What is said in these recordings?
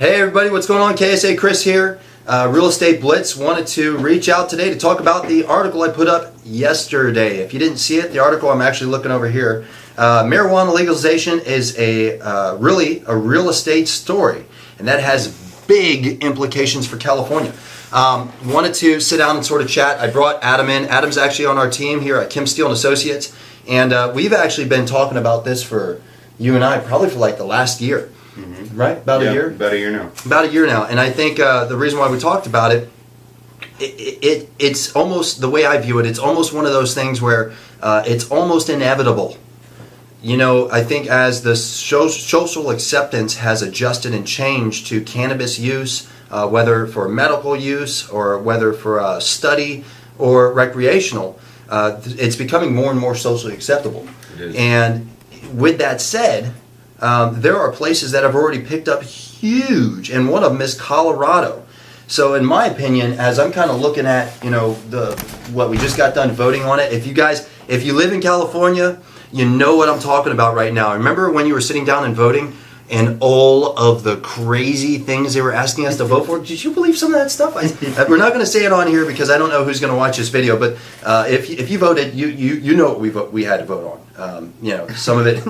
Hey everybody, what's going on? KSA Kris here. Real Estate Blitz wanted to reach out today to talk about the article I put up yesterday. If you didn't see it, the article I'm actually looking over here. Marijuana legalization is really a real estate story, and that has big implications for California. Wanted to sit down and sort of chat. I brought Adam in. Adam's actually on our team here at Kim Steele and Associates, and we've actually been talking about this for you and I probably for like the last year. Mm-hmm. Right? About a year? About a year now. About a year now. And I think the reason why we talked about it's almost, the way I view it, it's almost one of those things where it's almost inevitable. You know, I think as the social acceptance has adjusted and changed to cannabis use, whether for medical use or whether for study or recreational, it's becoming more and more socially acceptable. It is. And with that said, there are places that have already picked up huge, and one of them is Colorado. So in my opinion, as I'm kind of looking at, you know, what we just got done voting on it, if you live in California, you know what I'm talking about right now. Remember when you were sitting down and voting and all of the crazy things they were asking us to vote for? Did you believe some of that stuff? We're not going to say it on here because I don't know who's going to watch this video, but if you voted, you know what we had to vote on. You know, some of it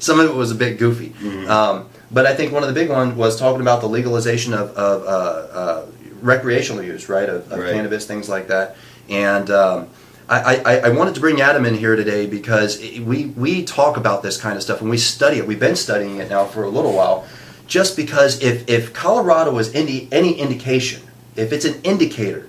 some of it was a bit goofy. Mm-hmm. But I think one of the big ones was talking about the legalization of recreational use, right, of Right. cannabis, things like that. And I wanted to bring Adam in here today because we talk about this kind of stuff and we study it. We've been studying it now for a little while, just because if Colorado is any indication, if it's an indicator,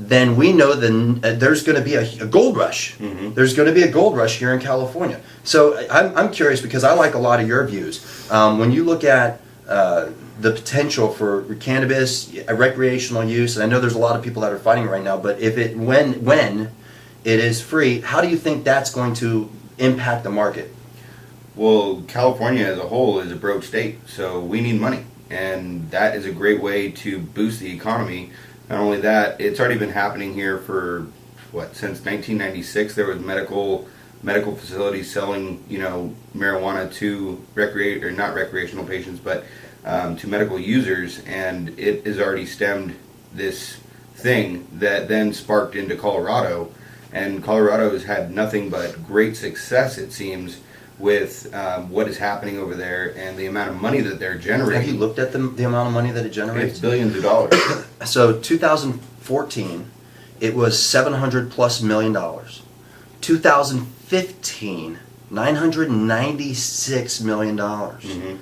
then we know there's going to be a gold rush. Mm-hmm. There's going to be a gold rush here in California. So I'm curious because I like a lot of your views. When you look at the potential for cannabis, recreational use, and I know there's a lot of people that are fighting right now, but when it is free, how do you think that's going to impact the market? Well, California as a whole is a broke state, so we need money, and that is a great way to boost the economy. Not only that, it's already been happening here for since 1996. There was medical facilities selling, you know, marijuana to not recreational patients, but to medical users, and it has already stemmed this thing that then sparked into Colorado, and Colorado has had nothing but great success, it seems, with what is happening over there and the amount of money that they're generating. Have you looked at the amount of money that it generates? It's billions of dollars. So 2014, it was $700+ million. 2015, $996 million. Mm-hmm.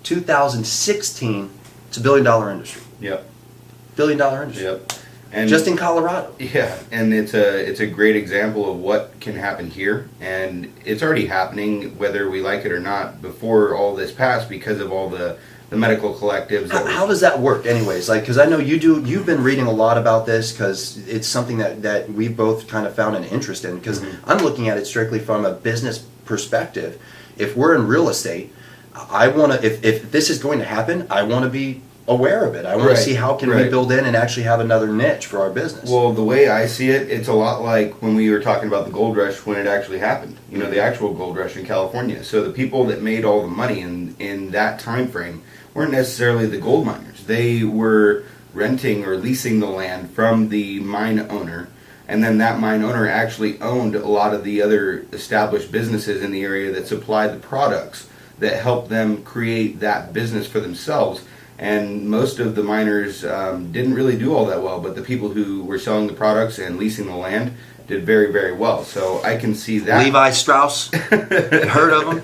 2016, it's $1 billion industry. Yep. $1 billion industry. Yep. And just in Colorado. Yeah, and it's a great example of what can happen here, and it's already happening whether we like it or not before all this passed because of all the medical collectives. How does that work anyways? Like, because I know you've been reading a lot about this because it's something that we both kind of found an interest in, because mm-hmm. I'm looking at it strictly from a business perspective. If we're in real estate, I want to, if this is going to happen, I want to be aware of it. I want to see how can we build in and actually have another niche for our business. Well, the way I see it, it's a lot like when we were talking about the gold rush when it actually happened. You know, the actual gold rush in California. So the people that made all the money in that time frame weren't necessarily the gold miners. They were renting or leasing the land from the mine owner, and then that mine owner actually owned a lot of the other established businesses in the area that supplied the products that helped them create that business for themselves. And most of the miners didn't really do all that well, but the people who were selling the products and leasing the land did very, very well. So I can see that. Levi Strauss, heard of him?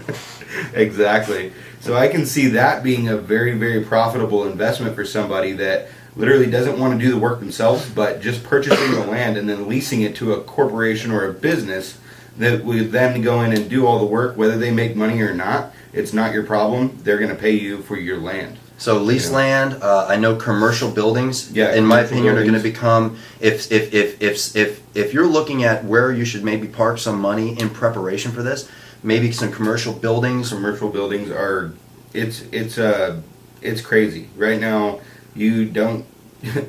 Exactly. So I can see that being a very, very profitable investment for somebody that literally doesn't want to do the work themselves, but just purchasing the land and then leasing it to a corporation or a business that would then go in and do all the work, whether they make money or not. It's not your problem. They're going to pay you for your land. So lease land, I know commercial buildings, yeah, in my opinion, are going to become, if you're looking at where you should maybe park some money in preparation for this, maybe some commercial buildings. Commercial buildings are, it's crazy. Right now, you don't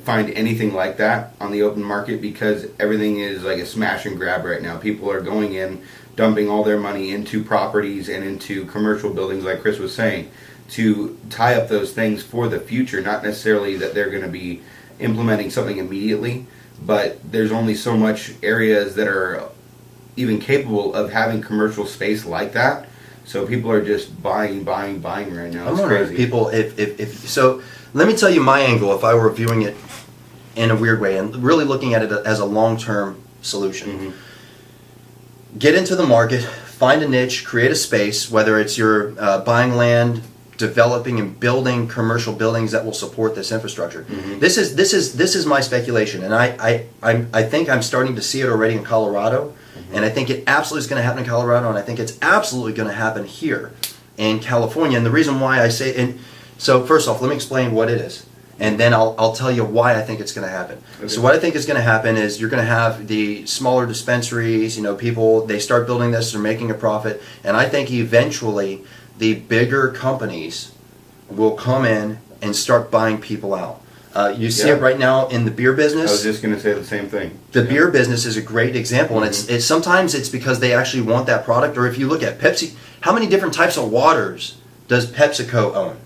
find anything like that on the open market because everything is like a smash and grab right now. People are going in, dumping all their money into properties and into commercial buildings, like Chris was saying, to tie up those things for the future. Not necessarily that they're going to be implementing something immediately, but there's only so much areas that are even capable of having commercial space like that. So people are just buying right now. I'm wondering if people, if so, let me tell you my angle if I were viewing it in a weird way and really looking at it as a long-term solution. Mm-hmm. Get into the market, find a niche, create a space, whether it's you're buying land, developing and building commercial buildings that will support this infrastructure. Mm-hmm. This is my speculation, and I think I'm starting to see it already in Colorado, and I think it absolutely is going to happen in Colorado, and I think it's absolutely going to happen here in California. And the reason why I say, and so first off, let me explain what it is, and then I'll tell you why I think it's going to happen. Okay. So what I think is going to happen is you're going to have the smaller dispensaries, people, they start building this, they're making a profit, and I think eventually the bigger companies will come in and start buying people out. You see it right now in the beer business. I was just going to say the same thing. The beer business is a great example, and it's sometimes it's because they actually want that product. Or if you look at Pepsi, how many different types of waters does PepsiCo own?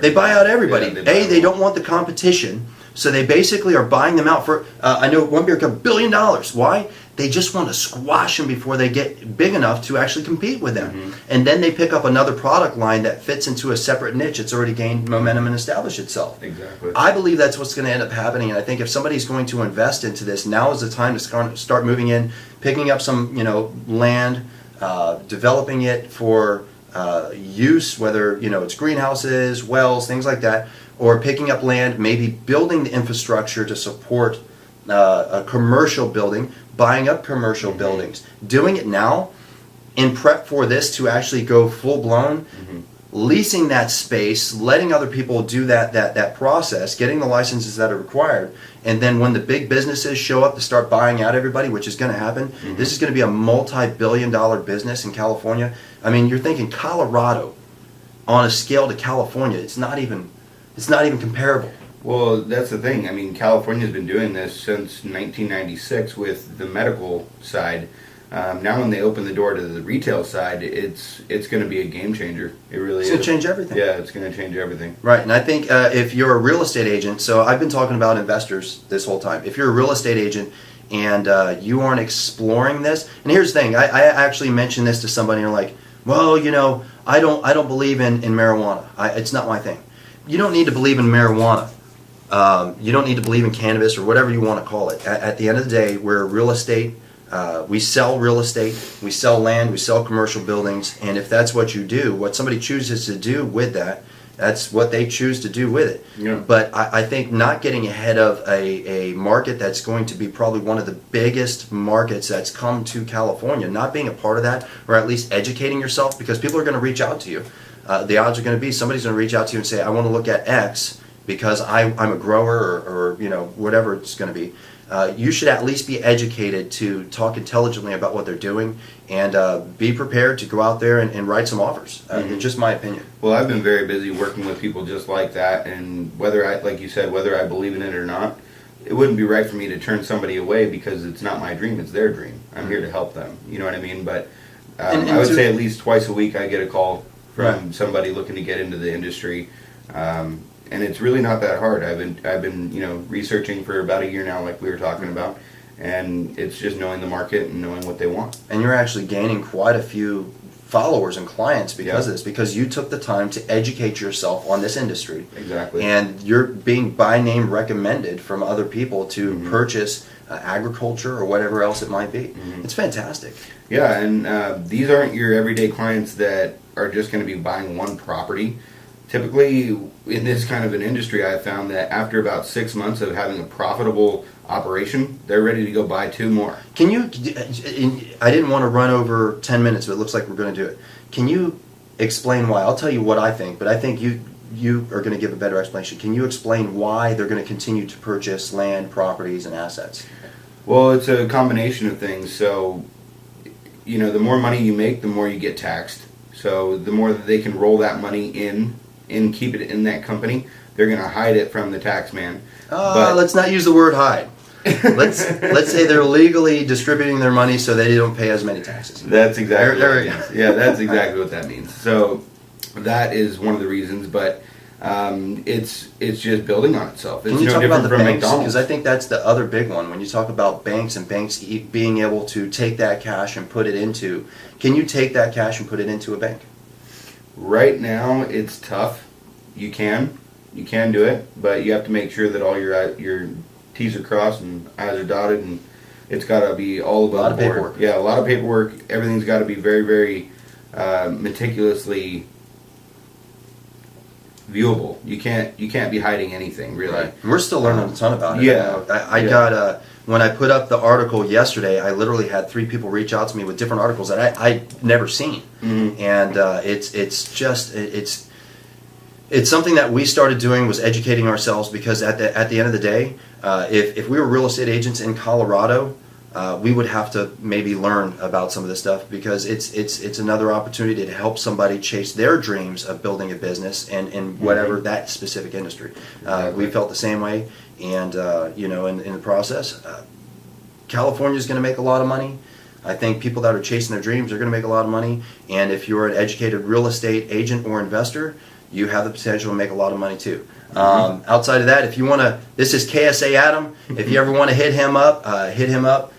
They buy out everybody. Yeah, They don't want the competition, so they basically are buying them out for. I know one beer company, $1 billion. Why? They just want to squash them before they get big enough to actually compete with them. Mm-hmm. And then they pick up another product line that fits into a separate niche. It's already gained momentum and established itself. Exactly. I believe that's what's going to end up happening. And I think if somebody's going to invest into this, now is the time to start moving in, picking up some land, developing it for use, whether it's greenhouses, wells, things like that, or picking up land, maybe building the infrastructure to support a commercial building, buying up commercial buildings, doing it now in prep for this to actually go full blown, leasing that space, letting other people do that process, getting the licenses that are required, and then when the big businesses show up to start buying out everybody, which is going to happen, this is going to be a multi-billion-dollar business in California. I mean, you're thinking Colorado on a scale to California. It's not even comparable. Well, that's the thing. I mean, California's been doing this since 1996 with the medical side. Now when they open the door to the retail side, it's going to be a game changer. It really is. It's going to change everything. Yeah, it's going to change everything. Right, and I think if you're a real estate agent, so I've been talking about investors this whole time. If you're a real estate agent and you aren't exploring this, and here's the thing, I actually mentioned this to somebody and they're like, well, I don't believe in marijuana. It's not my thing. You don't need to believe in marijuana. You don't need to believe in cannabis or whatever you want to call it. At the end of the day, we're real estate. We sell real estate. We sell land. We sell commercial buildings. And if that's what you do, what somebody chooses to do with that, that's what they choose to do with it. Yeah. But I think not getting ahead of a market that's going to be probably one of the biggest markets that's come to California, not being a part of that, or at least educating yourself, because people are going to reach out to you. The odds are going to be somebody's going to reach out to you and say, I want to look at X, because I'm a grower or whatever it's going to be. You should at least be educated to talk intelligently about what they're doing and be prepared to go out there and write some offers. It's just my opinion. Well, I've been very busy working with people just like that, and whether I believe in it or not, it wouldn't be right for me to turn somebody away because it's not my dream, it's their dream. I'm here to help them. You know what I mean? But And I would say at least twice a week I get a call from Right. somebody looking to get into the industry. And it's really not that hard. I've been researching for about a year now, like we were talking about, and it's just knowing the market and knowing what they want. And you're actually gaining quite a few followers and clients because of this, because you took the time to educate yourself on this industry. Exactly. And you're being by name recommended from other people to purchase agriculture or whatever else it might be. It's fantastic. Yeah, and these aren't your everyday clients that are just going to be buying one property. Typically, in this kind of an industry, I've found that after about 6 months of having a profitable operation, they're ready to go buy 2 more. Can you, I didn't want to run over 10 minutes, but it looks like we're going to do it. Can you explain why? I'll tell you what I think, but I think you are going to give a better explanation. Can you explain why they're going to continue to purchase land, properties, and assets? Well, it's a combination of things. So, the more money you make, the more you get taxed. So the more that they can roll that money in keep it in that company, they're going to hide it from the tax man. Let's not use the word hide. Let's say they're legally distributing their money so they don't pay as many taxes. That's exactly what it means. Yeah, that's exactly what that means. So that is one of the reasons. But it's just building on itself. It's Can you no talk about different the from banks? McDonald's. Because I think that's the other big one. When you talk about banks and banks being able to take that cash and put it into, can you take that cash and put it into a bank? Right now, it's tough. You can do it, but you have to make sure that all your T's are crossed and I's are dotted, and it's got to be all above A lot of board. paperwork. Yeah, a lot of paperwork. Everything's got to be very, very meticulously viewable. You can't be hiding anything, really. Right. We're still learning a ton about it. Yeah. I got when I put up the article yesterday, I literally had 3 people reach out to me with different articles that I'd never seen, and it's something that we started doing, was educating ourselves, because at the end of the day, if we were real estate agents in Colorado, we would have to maybe learn about some of this stuff, because it's another opportunity to help somebody chase their dreams of building a business and whatever that specific industry. We felt the same way, and in the process, California is going to make a lot of money. I think people that are chasing their dreams are going to make a lot of money, and if you're an educated real estate agent or investor, you have the potential to make a lot of money too. Outside of that, if you want to, this is KSA Adam. If you ever want to hit him up.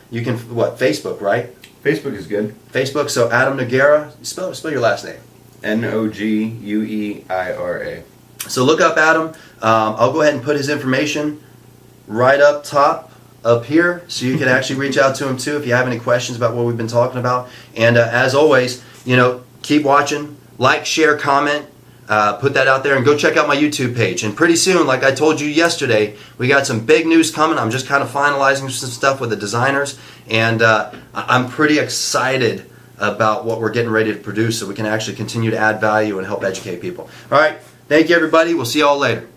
You can, Facebook, right? Facebook is good. Facebook. So Adam Nogueira. Spell your last name. Nogueira. So look up Adam. I'll go ahead and put his information right up top up here, so you can actually reach out to him too if you have any questions about what we've been talking about. And as always, keep watching, like, share, comment. Put that out there, and go check out my YouTube page. And pretty soon, like I told you yesterday, we got some big news coming. I'm just kind of finalizing some stuff with the designers, and I'm pretty excited about what we're getting ready to produce, so we can actually continue to add value and help educate people. All right, thank you, everybody. We'll see you all later.